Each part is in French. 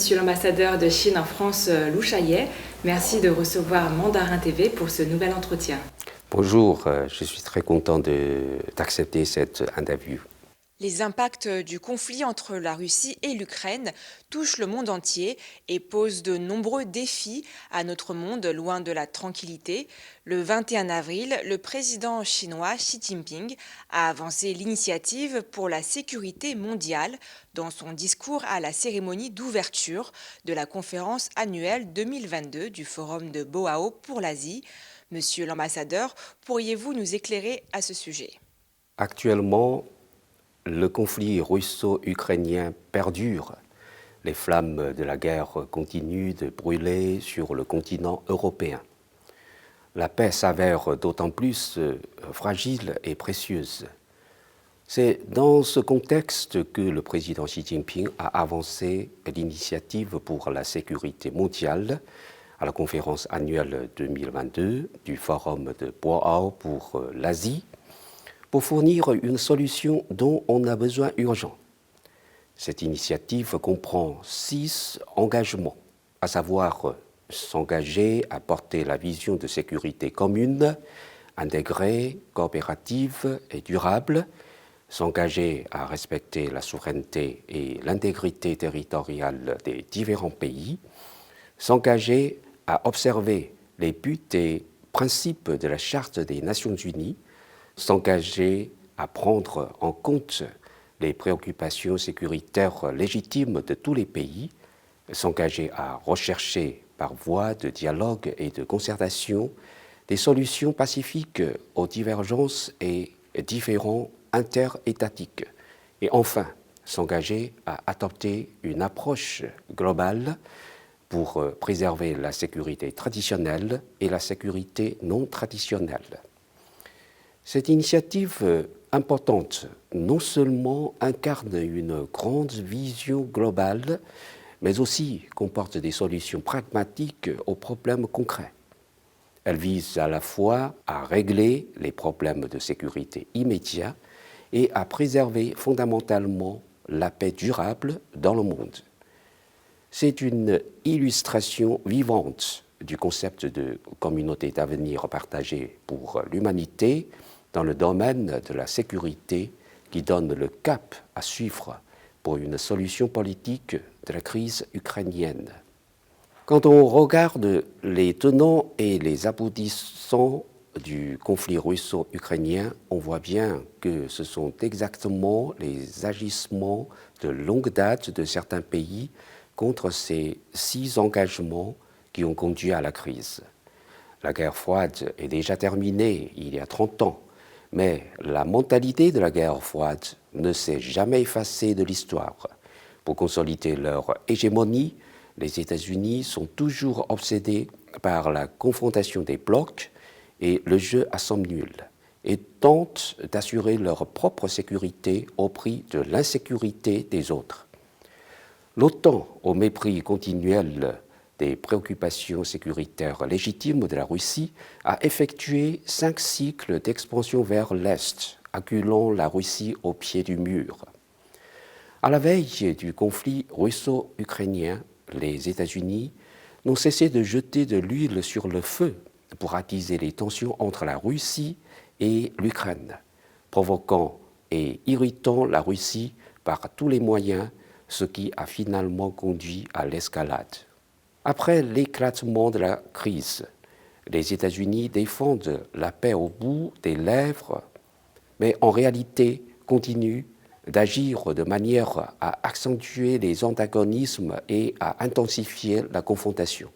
Monsieur l'ambassadeur de Chine en France, Lou Chaillet. Merci de recevoir Mandarin TV pour ce nouvel entretien. Bonjour, je suis très content d'accepter cette interview. Les impacts du conflit entre la Russie et l'Ukraine touchent le monde entier et posent de nombreux défis à notre monde loin de la tranquillité. Le 21 avril, le président chinois Xi Jinping a avancé l'initiative pour la sécurité mondiale dans son discours à la cérémonie d'ouverture de la conférence annuelle 2022 du Forum de Boao pour l'Asie. Monsieur l'ambassadeur, pourriez-vous nous éclairer à ce sujet ? Actuellement, le conflit russo-ukrainien perdure. Les flammes de la guerre continuent de brûler sur le continent européen. La paix s'avère d'autant plus fragile et précieuse. C'est dans ce contexte que le président Xi Jinping a avancé l'initiative pour la sécurité mondiale à la conférence annuelle 2022 du Forum de Boao pour l'Asie, pour fournir une solution dont on a besoin urgent. Cette initiative comprend 6 engagements, à savoir s'engager à porter la vision de sécurité commune, intégrée, coopérative et durable, s'engager à respecter la souveraineté et l'intégrité territoriale des différents pays, s'engager à observer les buts et principes de la Charte des Nations Unies, s'engager à prendre en compte les préoccupations sécuritaires légitimes de tous les pays, s'engager à rechercher par voie de dialogue et de concertation des solutions pacifiques aux divergences et différends interétatiques, et enfin s'engager à adopter une approche globale pour préserver la sécurité traditionnelle et la sécurité non traditionnelle. Cette initiative importante non seulement incarne une grande vision globale, mais aussi comporte des solutions pragmatiques aux problèmes concrets. Elle vise à la fois à régler les problèmes de sécurité immédiats et à préserver fondamentalement la paix durable dans le monde. C'est une illustration vivante du concept de communauté d'avenir partagée pour l'humanité dans le domaine de la sécurité qui donne le cap à suivre pour une solution politique de la crise ukrainienne. Quand on regarde les tenants et les aboutissants du conflit russo-ukrainien, on voit bien que ce sont exactement les agissements de longue date de certains pays contre ces 6 engagements qui ont conduit à la crise. La guerre froide est déjà terminée il y a 30 ans, mais la mentalité de la guerre froide ne s'est jamais effacée de l'histoire. Pour consolider leur hégémonie, les États-Unis sont toujours obsédés par la confrontation des blocs et le jeu à somme nulle, et tentent d'assurer leur propre sécurité au prix de l'insécurité des autres. L'OTAN, au mépris continuel des préoccupations sécuritaires légitimes de la Russie, a effectué 5 cycles d'expansion vers l'Est, acculant la Russie au pied du mur. À la veille du conflit russo-ukrainien, les États-Unis n'ont cessé de jeter de l'huile sur le feu pour attiser les tensions entre la Russie et l'Ukraine, provoquant et irritant la Russie par tous les moyens, ce qui a finalement conduit à l'escalade. Après l'éclatement de la crise, les États-Unis défendent la paix au bout des lèvres, mais en réalité continuent d'agir de manière à accentuer les antagonismes et à intensifier la confrontation.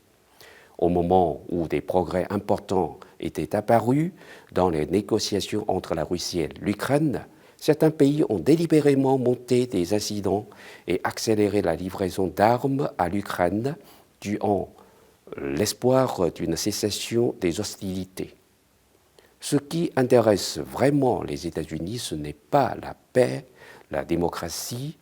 Au moment où des progrès importants étaient apparus dans les négociations entre la Russie et l'Ukraine, certains pays ont délibérément monté des incidents et accéléré la livraison d'armes à l'Ukraine en l'espoir d'une cessation des hostilités. Ce qui intéresse vraiment les États-Unis, ce n'est pas la paix, la démocratie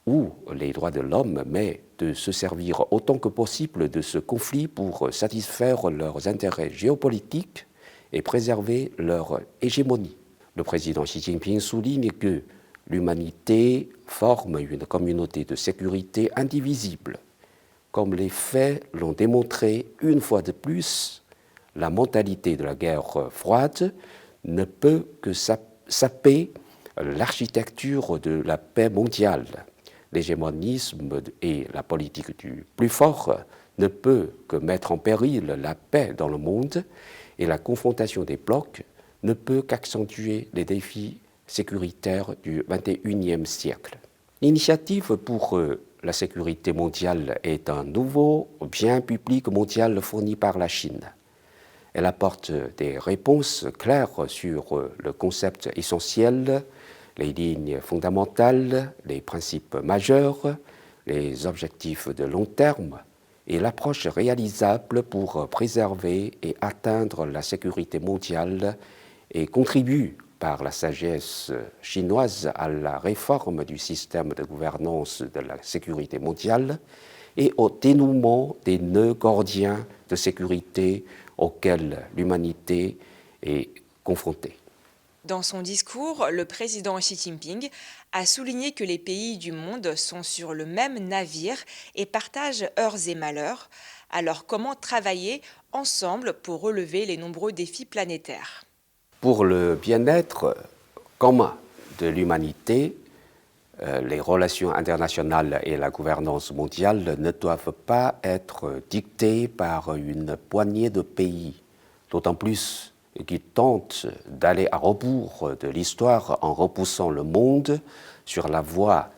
ou les droits de l'homme, mais de se servir autant que possible de ce conflit pour satisfaire leurs intérêts géopolitiques et préserver leur hégémonie. Le président Xi Jinping souligne que l'humanité forme une communauté de sécurité indivisible comme les faits l'ont démontré une fois de plus, la mentalité de la guerre froide ne peut que saper l'architecture de la paix mondiale. L'hégémonisme et la politique du plus fort ne peut que mettre en péril la paix dans le monde et la confrontation des blocs ne peut qu'accentuer les défis sécuritaires du XXIe siècle. L'initiative pour la sécurité mondiale est un nouveau bien public mondial fourni par la Chine. Elle apporte des réponses claires sur le concept essentiel, les lignes fondamentales, les principes majeurs, les objectifs de long terme et l'approche réalisable pour préserver et atteindre la sécurité mondiale et contribue par la sagesse chinoise à la réforme du système de gouvernance de la sécurité mondiale et au dénouement des nœuds gordiens de sécurité auxquels l'humanité est confrontée. Dans son discours, le président Xi Jinping a souligné que les pays du monde sont sur le même navire et partagent heurts et malheurs. Alors comment travailler ensemble pour relever les nombreux défis planétaires ? Pour le bien-être commun de l'humanité, les relations internationales et la gouvernance mondiale ne doivent pas être dictées par une poignée de pays, d'autant plus qui tentent d'aller à rebours de l'histoire en repoussant le monde sur la voie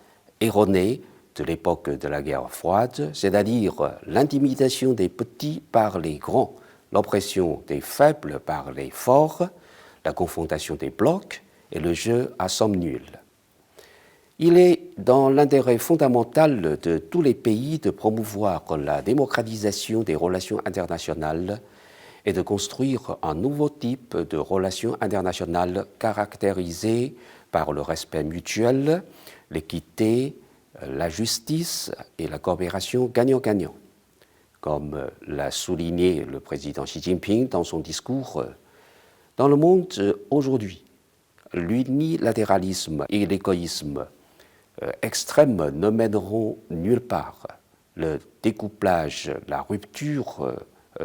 erronée de l'époque de la guerre froide, c'est-à-dire l'intimidation des petits par les grands, l'oppression des faibles par les forts, la confrontation des blocs et le jeu à somme nulle. Il est dans l'intérêt fondamental de tous les pays de promouvoir la démocratisation des relations internationales et de construire un nouveau type de relations internationales caractérisées par le respect mutuel, l'équité, la justice et la coopération gagnant-gagnant. Comme l'a souligné le président Xi Jinping dans son discours, dans le monde aujourd'hui, l'unilatéralisme et l'égoïsme extrêmes ne mèneront nulle part. Le découplage, la rupture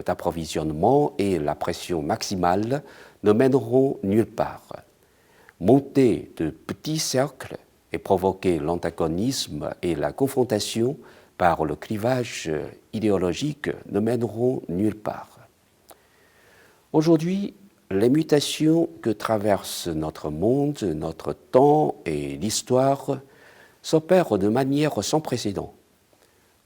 d'approvisionnement et la pression maximale ne mèneront nulle part. Monter de petits cercles et provoquer l'antagonisme et la confrontation par le clivage idéologique ne mèneront nulle part. Aujourd'hui, les mutations que traverse notre monde, notre temps et l'histoire s'opèrent de manière sans précédent.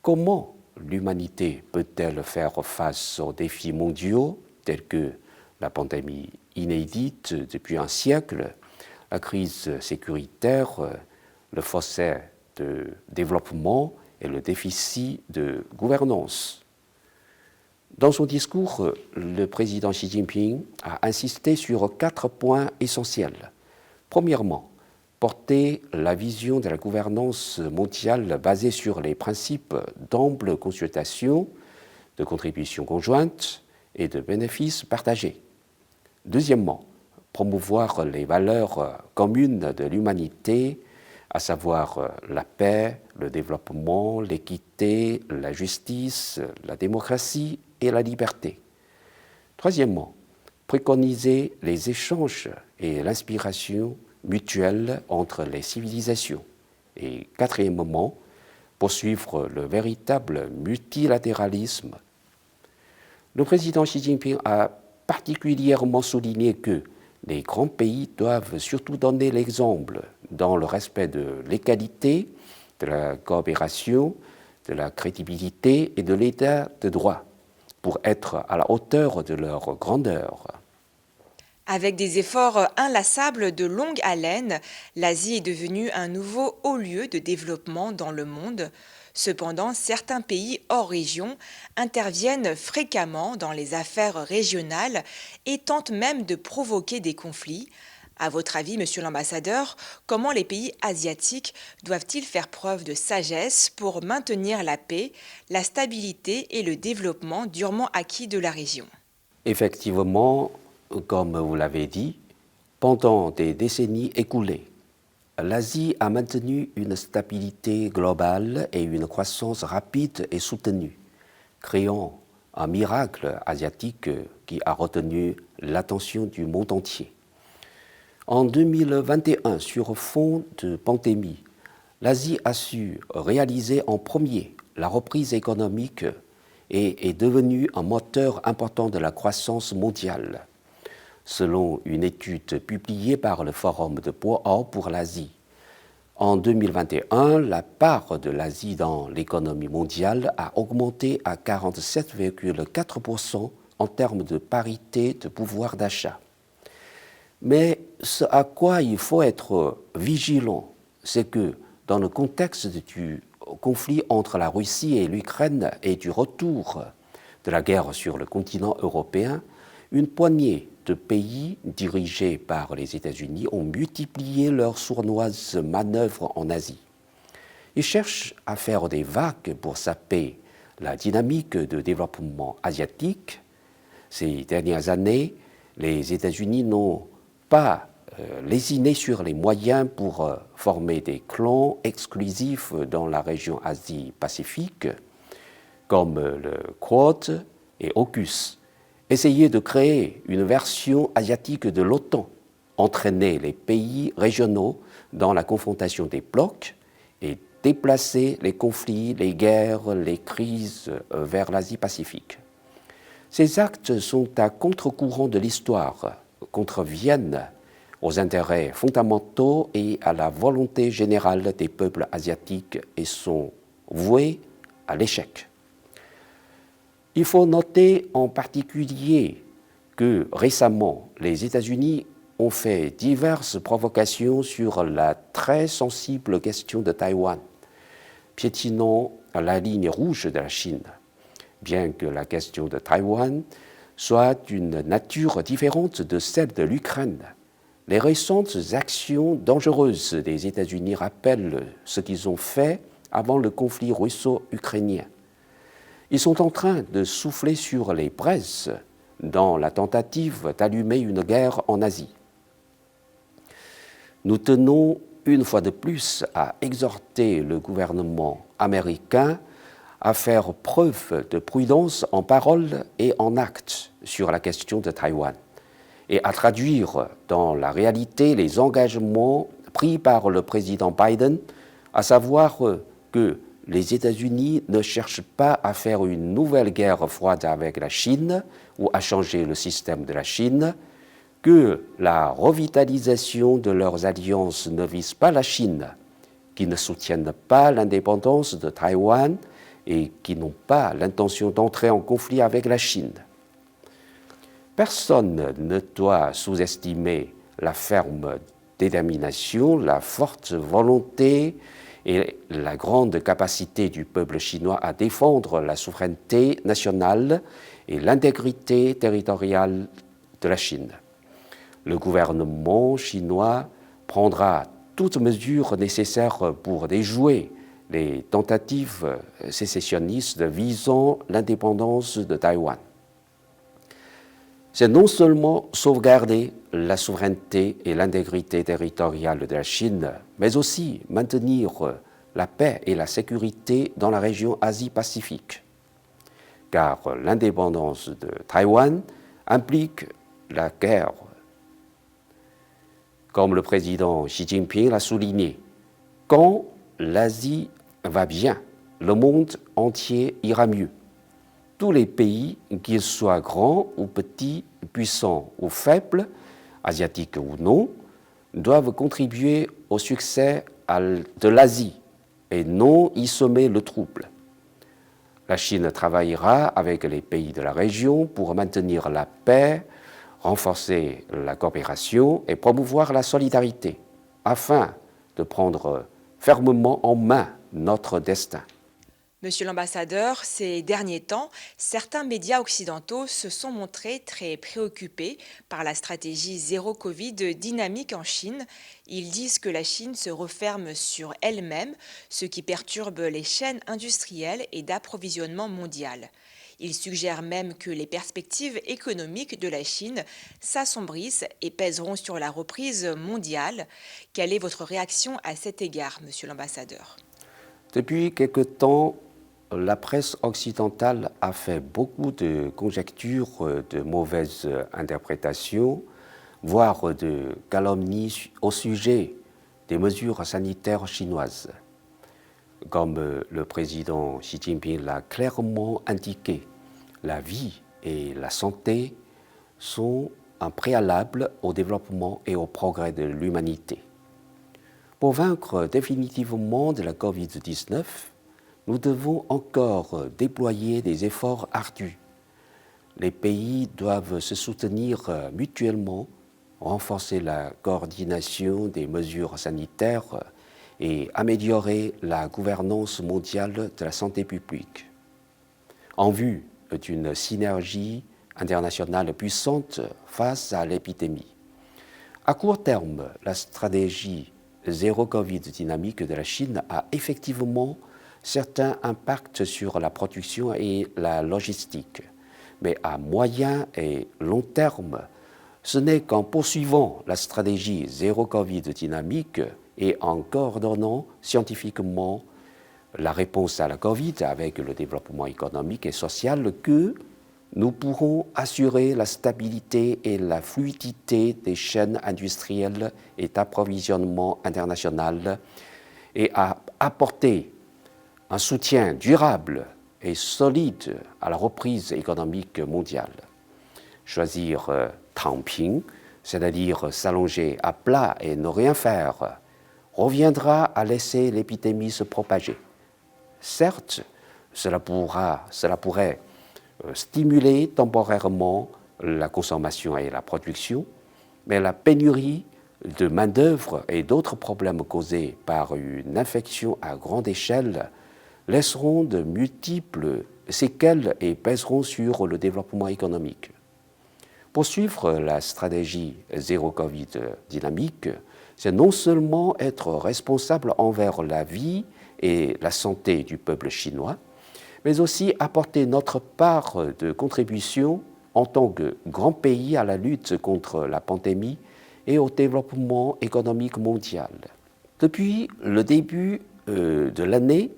Comment l'humanité peut-elle faire face aux défis mondiaux tels que la pandémie inédite depuis un siècle, la crise sécuritaire, le fossé de développement et le déficit de gouvernance? Dans son discours, le président Xi Jinping a insisté sur 4 points essentiels. Premièrement, porter la vision de la gouvernance mondiale basée sur les principes d'ample consultation, de contribution conjointe et de bénéfices partagés. Deuxièmement, promouvoir les valeurs communes de l'humanité, à savoir la paix, le développement, l'équité, la justice, la démocratie et la liberté. Troisièmement, préconiser les échanges et l'inspiration mutuelle entre les civilisations. Et quatrièmement, poursuivre le véritable multilatéralisme. Le président Xi Jinping a particulièrement souligné que les grands pays doivent surtout donner l'exemple dans le respect de l'égalité, de la coopération, de la crédibilité et de l'état de droit pour être à la hauteur de leur grandeur. Avec des efforts inlassables de longue haleine, l'Asie est devenue un nouveau haut lieu de développement dans le monde. Cependant, certains pays hors région interviennent fréquemment dans les affaires régionales et tentent même de provoquer des conflits. À votre avis, monsieur l'ambassadeur, comment les pays asiatiques doivent-ils faire preuve de sagesse pour maintenir la paix, la stabilité et le développement durement acquis de la région? Effectivement, comme vous l'avez dit, pendant des décennies écoulées, l'Asie a maintenu une stabilité globale et une croissance rapide et soutenue, créant un miracle asiatique qui a retenu l'attention du monde entier. En 2021, sur fond de pandémie, l'Asie a su réaliser en premier la reprise économique et est devenue un moteur important de la croissance mondiale. Selon une étude publiée par le Forum de Boao pour l'Asie, en 2021, la part de l'Asie dans l'économie mondiale a augmenté à 47,4% en termes de parité de pouvoir d'achat. Mais ce à quoi il faut être vigilant, c'est que dans le contexte du conflit entre la Russie et l'Ukraine et du retour de la guerre sur le continent européen, une poignée de pays dirigés par les États-Unis ont multiplié leurs sournoises manœuvres en Asie. Ils cherchent à faire des vagues pour saper la dynamique de développement asiatique. Ces dernières années, les États-Unis n'ont pas lésiné sur les moyens pour former des clans exclusifs dans la région Asie-Pacifique, comme le Quad et AUKUS. Essayer de créer une version asiatique de l'OTAN, entraîner les pays régionaux dans la confrontation des blocs et déplacer les conflits, les guerres, les crises vers l'Asie-Pacifique. Ces actes sont à contre-courant de l'histoire, contreviennent aux intérêts fondamentaux et à la volonté générale des peuples asiatiques et sont voués à l'échec. Il faut noter en particulier que récemment, les États-Unis ont fait diverses provocations sur la très sensible question de Taïwan, piétinant la ligne rouge de la Chine. Bien que la question de Taïwan soit d'une nature différente de celle de l'Ukraine, les récentes actions dangereuses des États-Unis rappellent ce qu'ils ont fait avant le conflit russo-ukrainien. Ils sont en train de souffler sur les braises dans la tentative d'allumer une guerre en Asie. Nous tenons une fois de plus à exhorter le gouvernement américain à faire preuve de prudence en parole et en actes sur la question de Taïwan et à traduire dans la réalité les engagements pris par le président Biden, à savoir que les États-Unis ne cherchent pas à faire une nouvelle guerre froide avec la Chine ou à changer le système de la Chine, que la revitalisation de leurs alliances ne vise pas la Chine, qui ne soutiennent pas l'indépendance de Taïwan et qui n'ont pas l'intention d'entrer en conflit avec la Chine. Personne ne doit sous-estimer la ferme détermination, la forte volonté et la grande capacité du peuple chinois à défendre la souveraineté nationale et l'intégrité territoriale de la Chine. Le gouvernement chinois prendra toutes mesures nécessaires pour déjouer les tentatives sécessionnistes visant l'indépendance de Taïwan. C'est non seulement sauvegarder la souveraineté et l'intégrité territoriale de la Chine, mais aussi maintenir la paix et la sécurité dans la région Asie-Pacifique. Car l'indépendance de Taïwan implique la guerre. Comme le président Xi Jinping l'a souligné, quand l'Asie va bien, le monde entier ira mieux. Tous les pays, qu'ils soient grands ou petits, puissants ou faibles, asiatiques ou non, doivent contribuer au succès de l'Asie et non y semer le trouble. La Chine travaillera avec les pays de la région pour maintenir la paix, renforcer la coopération et promouvoir la solidarité, afin de prendre fermement en main notre destin. Monsieur l'ambassadeur, ces derniers temps, certains médias occidentaux se sont montrés très préoccupés par la stratégie zéro Covid dynamique en Chine. Ils disent que la Chine se referme sur elle-même, ce qui perturbe les chaînes industrielles et d'approvisionnement mondiales. Il suggère même que les perspectives économiques de la Chine s'assombrissent et pèseront sur la reprise mondiale. Quelle est votre réaction à cet égard, monsieur l'ambassadeur? Depuis quelque temps, la presse occidentale a fait beaucoup de conjectures, de mauvaises interprétations, voire de calomnies au sujet des mesures sanitaires chinoises. Comme le président Xi Jinping l'a clairement indiqué, la vie et la santé sont un préalable au développement et au progrès de l'humanité. Pour vaincre définitivement de la COVID-19, nous devons encore déployer des efforts ardus. Les pays doivent se soutenir mutuellement, renforcer la coordination des mesures sanitaires et améliorer la gouvernance mondiale de la santé publique. En vue d'une synergie internationale puissante face à l'épidémie. À court terme, la stratégie zéro Covid dynamique de la Chine a effectivement certains impacts sur la production et la logistique. Mais à moyen et long terme, ce n'est qu'en poursuivant la stratégie zéro Covid dynamique et en coordonnant scientifiquement la réponse à la Covid avec le développement économique et social que nous pourrons assurer la stabilité et la fluidité des chaînes industrielles et d'approvisionnement international et à apporter un soutien durable et solide à la reprise économique mondiale. Choisir Tangping, c'est-à-dire s'allonger à plat et ne rien faire, reviendra à laisser l'épidémie se propager. Certes, cela pourrait stimuler temporairement la consommation et la production, mais la pénurie de main-d'œuvre et d'autres problèmes causés par une infection à grande échelle laisseront de multiples séquelles et pèseront sur le développement économique. Poursuivre la stratégie zéro Covid dynamique, c'est non seulement être responsable envers la vie et la santé du peuple chinois, mais aussi apporter notre part de contribution en tant que grand pays à la lutte contre la pandémie et au développement économique mondial. Depuis le début de l'année,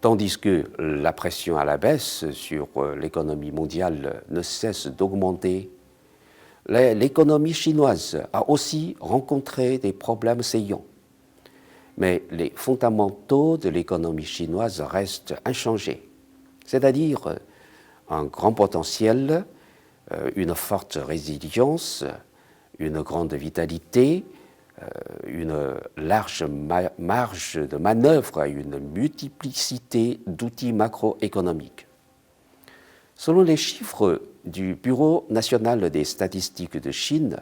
tandis que la pression à la baisse sur l'économie mondiale ne cesse d'augmenter, l'économie chinoise a aussi rencontré des problèmes saillants. Mais les fondamentaux de l'économie chinoise restent inchangés, c'est-à-dire un grand potentiel, une forte résilience, une grande vitalité, une large marge de manœuvre et une multiplicité d'outils macroéconomiques. Selon les chiffres du Bureau national des statistiques de Chine,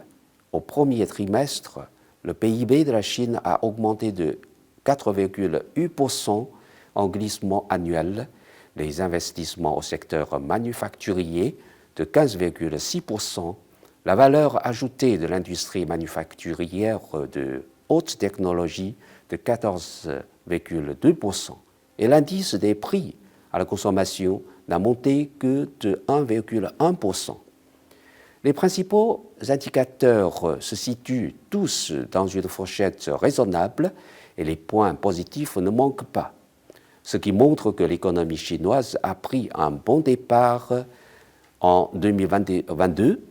au premier trimestre, le PIB de la Chine a augmenté de 4,8% en glissement annuel, les investissements au secteur manufacturier de 15,6%, la valeur ajoutée de l'industrie manufacturière de haute technologie de 14,2% et l'indice des prix à la consommation n'a monté que de 1,1%. Les principaux indicateurs se situent tous dans une fourchette raisonnable et les points positifs ne manquent pas, ce qui montre que l'économie chinoise a pris un bon départ en 2022,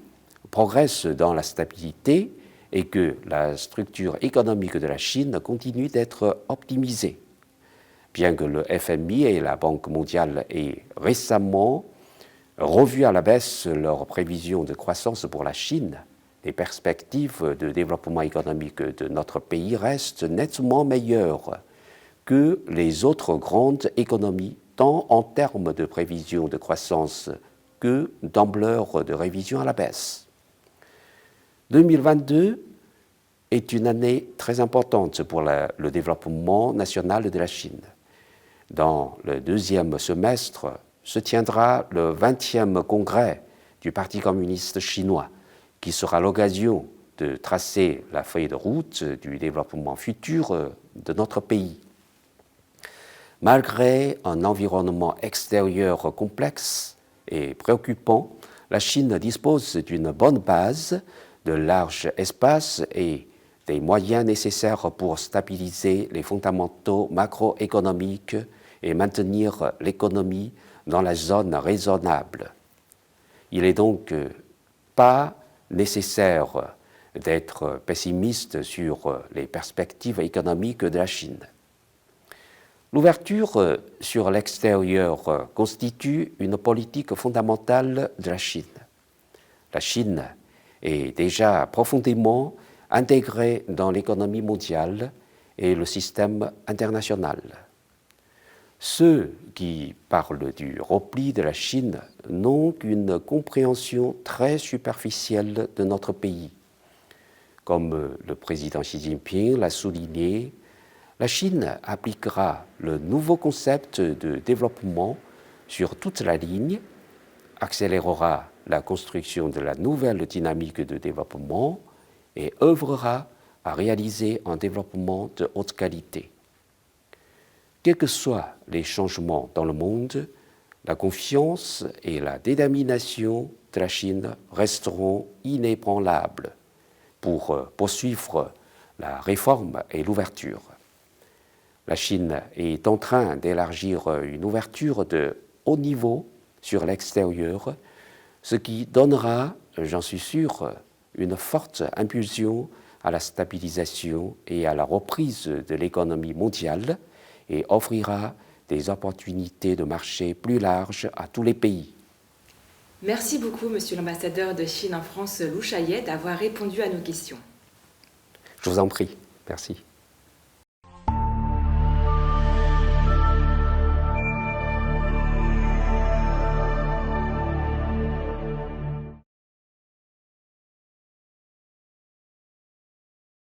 progresse dans la stabilité et que la structure économique de la Chine continue d'être optimisée. Bien que le FMI et la Banque mondiale aient récemment revu à la baisse leurs prévisions de croissance pour la Chine, les perspectives de développement économique de notre pays restent nettement meilleures que les autres grandes économies, tant en termes de prévisions de croissance que d'ampleur de révision à la baisse. 2022 est une année très importante pour le développement national de la Chine. Dans le deuxième semestre se tiendra le 20e congrès du Parti communiste chinois, qui sera l'occasion de tracer la feuille de route du développement futur de notre pays. Malgré un environnement extérieur complexe est préoccupant, la Chine dispose d'une bonne base, de larges espaces et des moyens nécessaires pour stabiliser les fondamentaux macroéconomiques et maintenir l'économie dans la zone raisonnable. Il n'est donc pas nécessaire d'être pessimiste sur les perspectives économiques de la Chine. L'ouverture sur l'extérieur constitue une politique fondamentale de la Chine. La Chine est déjà profondément intégrée dans l'économie mondiale et le système international. Ceux qui parlent du repli de la Chine n'ont qu'une compréhension très superficielle de notre pays. Comme le président Xi Jinping l'a souligné, la Chine appliquera le nouveau concept de développement sur toute la ligne, accélérera la construction de la nouvelle dynamique de développement et œuvrera à réaliser un développement de haute qualité. Quels que soient les changements dans le monde, la confiance et la détermination de la Chine resteront inébranlables pour poursuivre la réforme et l'ouverture. La Chine est en train d'élargir une ouverture de haut niveau sur l'extérieur, ce qui donnera, j'en suis sûr, une forte impulsion à la stabilisation et à la reprise de l'économie mondiale et offrira des opportunités de marché plus larges à tous les pays. Merci beaucoup, Monsieur l'ambassadeur de Chine en France, Lou Shaye, d'avoir répondu à nos questions. Je vous en prie. Merci.